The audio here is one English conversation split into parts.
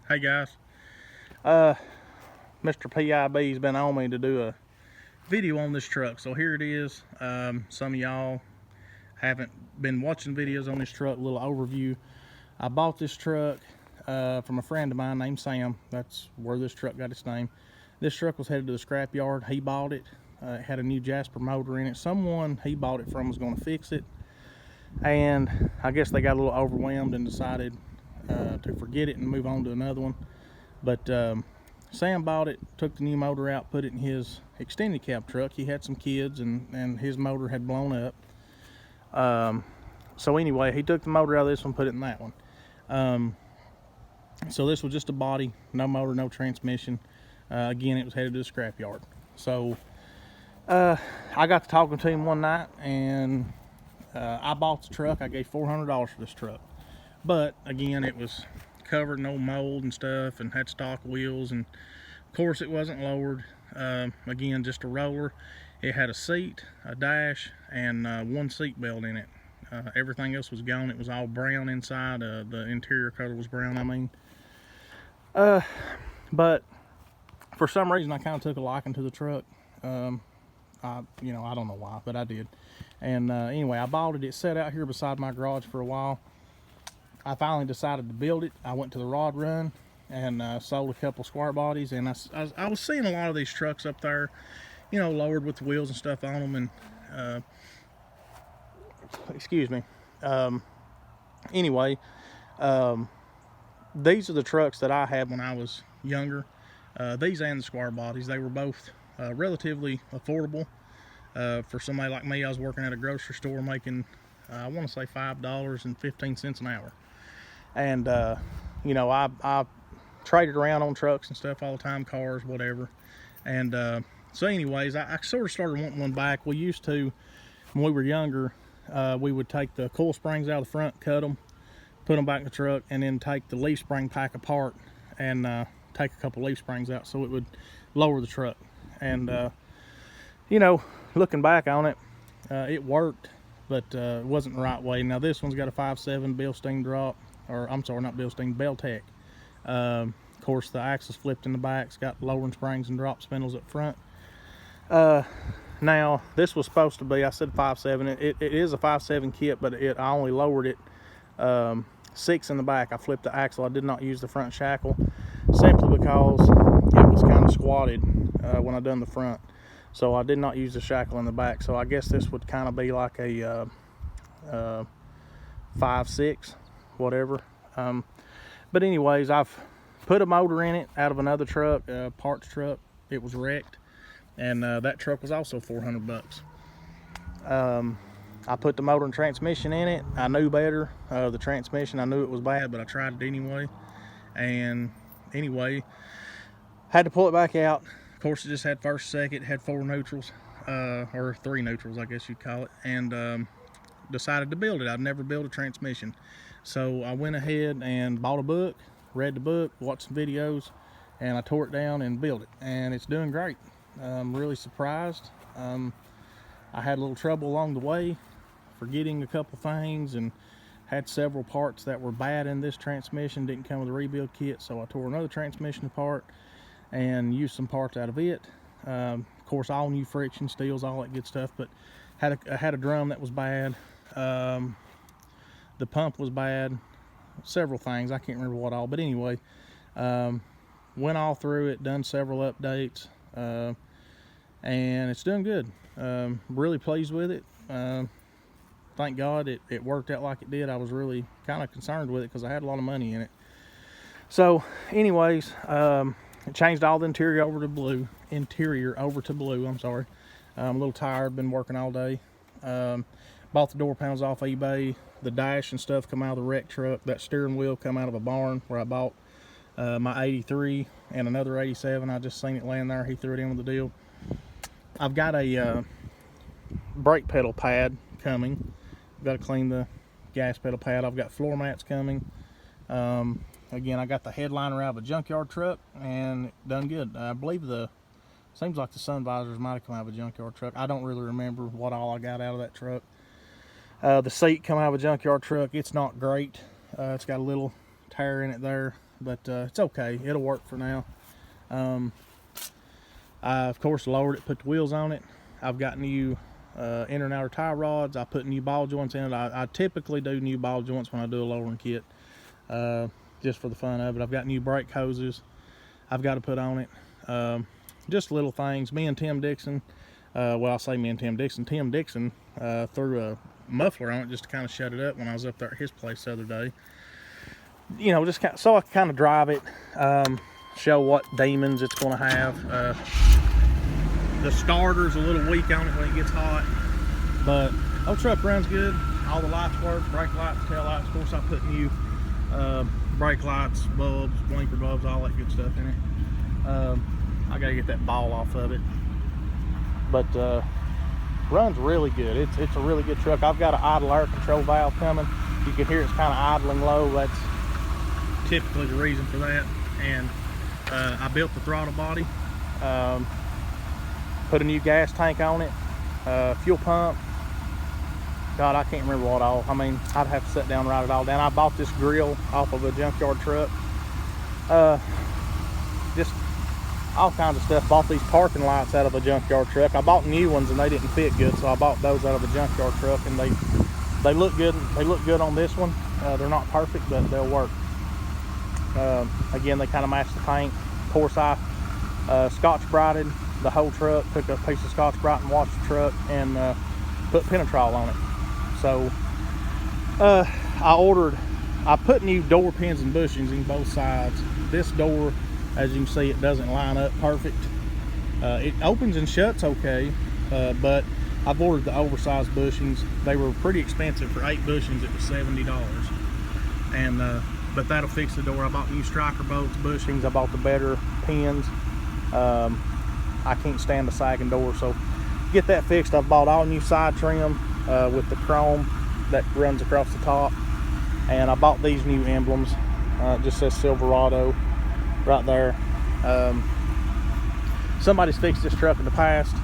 Hey guys, Mr. PIB's been on me to do a video on this truck, so here it is. Some of y'all haven't been watching videos on this truck. A little overview. I bought this truck from a friend of mine named Sam. That's where this truck got its name. This truck was headed to the scrap yard. He bought it. It had a new Jasper motor in it. Someone he bought it from was going to fix it, and I guess they got a little overwhelmed and decided to forget it and move on to another one. But Sam bought it, took the new motor out, put it in his extended cab truck. He had some kids, and his motor had blown up. So anyway, he took the motor out of this one, put it in that one. So this was just a body, no motor, no transmission. Again, it was headed to the scrapyard. So I got to talking to him one night, and I bought the truck. I gave $400 for this truck. But again, it was covered in old mold and stuff, and had stock wheels, and of course it wasn't lowered. Again, just a roller. It had a seat, a dash, and one seat belt in it. Everything else was gone. It was all brown inside. The interior color was brown, I mean. But for some reason I kind of took a liking to the truck. I don't know why, but I did. And anyway, I bought it. It sat out here beside my garage for a while. I finally decided to build it. I went to the rod run and sold a couple square bodies, and I was seeing a lot of these trucks up there, you know, lowered with the wheels and stuff on them, and excuse me. Anyway, these are the trucks that I had when I was younger. These and the square bodies, they were both relatively affordable for somebody like me. I was working at a grocery store making I want to say $5.15 an hour. And you know, I traded around on trucks and stuff all the time, cars, whatever. And so anyways, I sort of started wanting one back. We used to, when we were younger, we would take the coil springs out of the front, cut them, put them back in the truck, and then take the leaf spring pack apart and take a couple leaf springs out so it would lower the truck. And you know, looking back on it, it worked, but it wasn't the right way. Now this one's got a 5.7 Bilstein drop, or I'm sorry, not Bilstein, Beltec. Of course, the axle's flipped in the back. It's got lowering springs and drop spindles up front. Now this was supposed to be, I said 5.7. It is a 5.7 kit, but I only lowered it 6 in the back. I flipped the axle. I did not use the front shackle simply because it was kind of squatted when I done the front. So I did not use the shackle in the back. So I guess this would kind of be like a 5.6, whatever. But anyways, I've put a motor in it out of another truck, parts truck. It was wrecked, and that truck was also 400 bucks. I put the motor and transmission in it. I knew better. The transmission, I knew it was bad, but I tried it anyway. And anyway, had to pull it back out. Of course, it just had first, second, had 4 neutrals, or 3 neutrals, I guess you'd call it, and decided to build it. I'd never built a transmission. So I went ahead and bought a book, read the book, watched some videos, and I tore it down and built it. And it's doing great. I'm really surprised. I had a little trouble along the way, forgetting a couple things, and had several parts that were bad in this transmission. Didn't come with a rebuild kit, so I tore another transmission apart and used some parts out of it. Of course, all new friction, steels, all that good stuff. But I had a drum that was bad. The pump was bad. Several things, I can't remember what all. But anyway, went all through it, done several updates, and it's doing good. Really pleased with it. Thank God it worked out like it did. I was really kind of concerned with it because I had a lot of money in it. So anyways, changed all the interior over to blue. I'm sorry. I'm a little tired, been working all day. Bought the door panels off eBay. The dash and stuff come out of the wreck truck. That steering wheel come out of a barn where I bought my 83 and another 87. I just seen it laying there. He threw it in with the deal. I've got a brake pedal pad coming. I've got to clean the gas pedal pad. I've got floor mats coming. Again, I got the headliner out of a junkyard truck, and done good. I believe seems like the sun visors might have come out of a junkyard truck. I don't really remember what all I got out of that truck. The seat come out of a junkyard truck. It's not great. It's got a little tear in it there, but it's okay. It'll work for now. I of course lowered it, put the wheels on it. I've got new inner and outer tie rods. I put new ball joints in it. I typically do new ball joints when I do a lowering kit, just for the fun of it. I've got new brake hoses I've got to put on it. Just little things. Me and Tim Dixon, well, I say me and Tim Dixon threw a muffler on it just to kind of shut it up when I was up there at his place the other day. You know, just so I can kind of drive it, show what demons it's going to have. The starter's a little weak on it when it gets hot, but old truck runs good. All the lights work, brake lights, tail lights. Of course, I put new brake lights, bulbs, blinker bulbs, all that good stuff in it. I gotta get that ball off of it, but runs really good. It's a really good truck. I've got an idle air control valve coming. You can hear it's kind of idling low. That's typically the reason for that. And I built the throttle body, put a new gas tank on it, fuel pump. God, I can't remember what all. I mean, I'd have to sit down and write it all down. I bought this grill off of a junkyard truck. Just all kinds of stuff. Bought these parking lights out of a junkyard truck. I bought new ones and they didn't fit good, so I bought those out of a junkyard truck, and they look good. They look good on this one. They're not perfect, but they'll work. Again, they kind of match the paint. Of course, I Scotch-Brighted the whole truck. Took a piece of Scotch-Brite and washed the truck and put Penetrol on it. So I put new door pins and bushings in both sides. This door, as you can see, it doesn't line up perfect. It opens and shuts okay, but I've ordered the oversized bushings. They were pretty expensive. For 8 bushings, it was $70. And but that'll fix the door. I bought new striker bolts, bushings. I bought the better pins. I can't stand the sagging door, so get that fixed. I've bought all new side trim with the chrome that runs across the top, and I bought these new emblems. It just says Silverado right there. Somebody's fixed this truck in the past.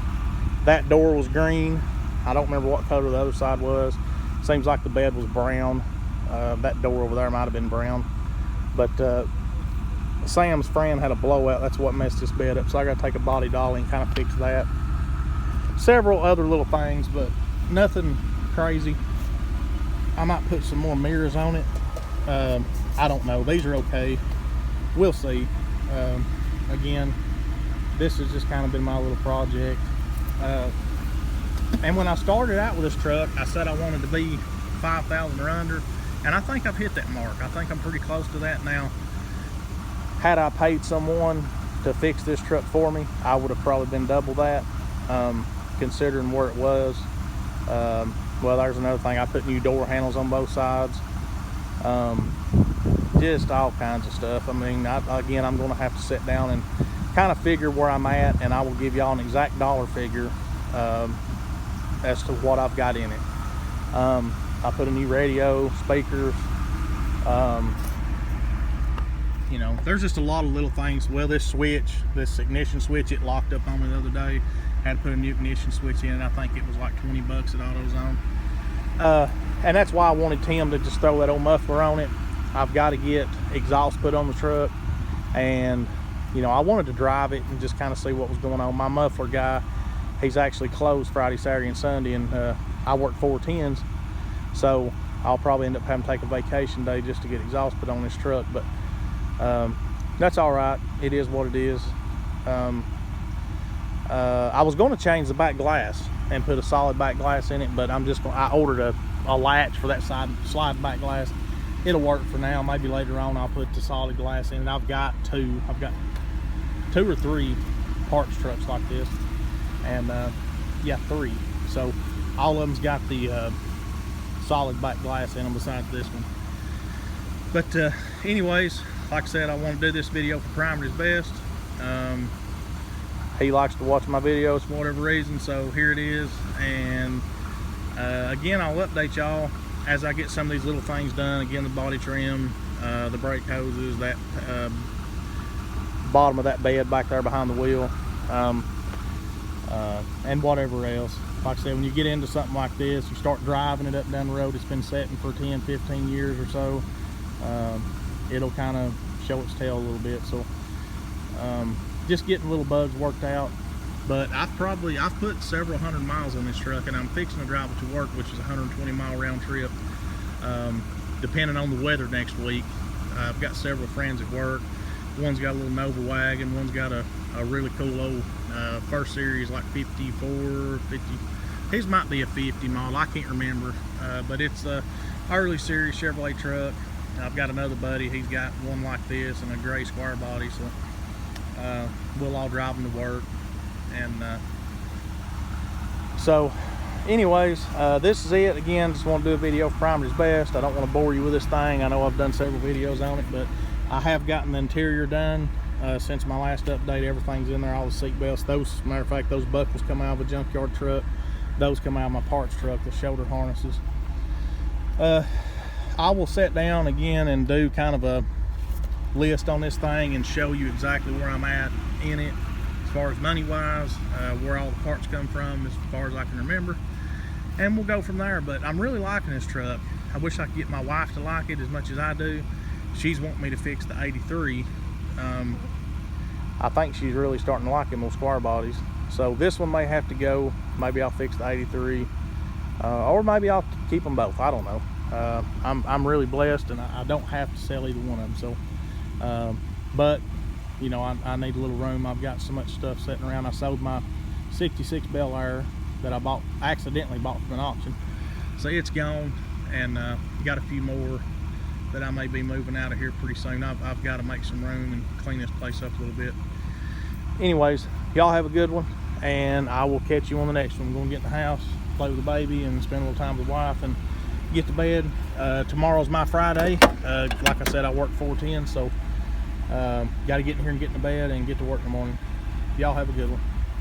That door was green. I don't remember what color the other side was. Seems like the bed was brown. That door over there might have been brown, but Sam's friend had a blowout. That's what messed this bed up, so I got to take a body dolly and kind of fix that. Several other little things, but nothing crazy. I might put some more mirrors on it. I don't know. These are okay. We'll see. Again, this has just kind of been my little project. And when I started out with this truck, I said I wanted to be 5,000 or under, and I think I've hit that mark. I think I'm pretty close to that now. Had I paid someone to fix this truck for me, I would have probably been double that, considering where it was. Well, there's another thing. I put new door handles on both sides. Just all kinds of stuff. I mean, again, I'm going to have to sit down and kind of figure where I'm at, and I will give y'all an exact dollar figure as to what I've got in it. I put a new radio, speakers. You know, there's just a lot of little things. Well, this ignition switch, it locked up on me the other day. Had to put a new ignition switch in. I think it was like 20 bucks at AutoZone. And that's why I wanted Tim to just throw that old muffler on it. I've got to get exhaust put on the truck, and you know, I wanted to drive it and just kind of see what was going on. My muffler guy, he's actually closed Friday, Saturday, and Sunday, and I work 4/10s, so I'll probably end up having to take a vacation day just to get exhaust put on this truck. But that's all right. It is what it is. I was going to change the back glass and put a solid back glass in it, but I ordered a latch for that slide back glass. It'll work for now. Maybe later on I'll put the solid glass in it. I've got two or three parts trucks like this, and yeah, 3. So all of them's got the solid back glass in them besides this one. But anyways, like I said, I want to do this video for Primer's Best. He likes to watch my videos for whatever reason, so here it is. And again, I'll update y'all as I get some of these little things done. Again, the body trim, the brake hoses, that bottom of that bed back there behind the wheel, and whatever else. Like I said, when you get into something like this, you start driving it up and down the road. It's been sitting for 10, 15 years or so. it'll kind of show its tail a little bit. So just getting little bugs worked out. But I've put several hundred miles on this truck, and I'm fixing to drive it to work, which is a 120-mile round trip, depending on the weather next week. I've got several friends at work. One's got a little Nova wagon, one's got a really cool old first series, like 54, 50. His might be a 50 model, I can't remember, but it's a early series Chevrolet truck. I've got another buddy, he's got one like this and a gray square body, so we'll all drive them to work. And so anyways, this is it. Again, just want to do a video for Primer's Best. I don't want to bore you with this thing. I know I've done several videos on it, but I have gotten the interior done since my last update. Everything's in there, all the seat belts. Those, matter of fact, those buckles come out of a junkyard truck. Those come out of my parts truck, the shoulder harnesses. I will sit down again and do kind of a list on this thing and show you exactly where I'm at in it, as far as money wise, where all the parts come from, as far as I can remember, and we'll go from there. But I'm really liking this truck. I wish I could get my wife to like it as much as I do. She's wanting me to fix the 83. I think she's really starting to like them little square bodies, so this one may have to go. Maybe I'll fix the 83, or maybe I'll keep them both. I don't know. I'm really blessed, and I don't have to sell either one of them. So but you know, I need a little room. I've got so much stuff sitting around. I sold my 66 Bel Air that I accidentally bought from an auction, so it's gone. And got a few more that I may be moving out of here pretty soon. I've got to make some room and clean this place up a little bit. Anyways, y'all have a good one, and I will catch you on the next one. I'm going to get in the house, play with the baby, and spend a little time with the wife, and get to bed. Tomorrow's my Friday. Like I said, I work 4/10, so got to get in here and get in the bed and get to work in the morning. Y'all have a good one.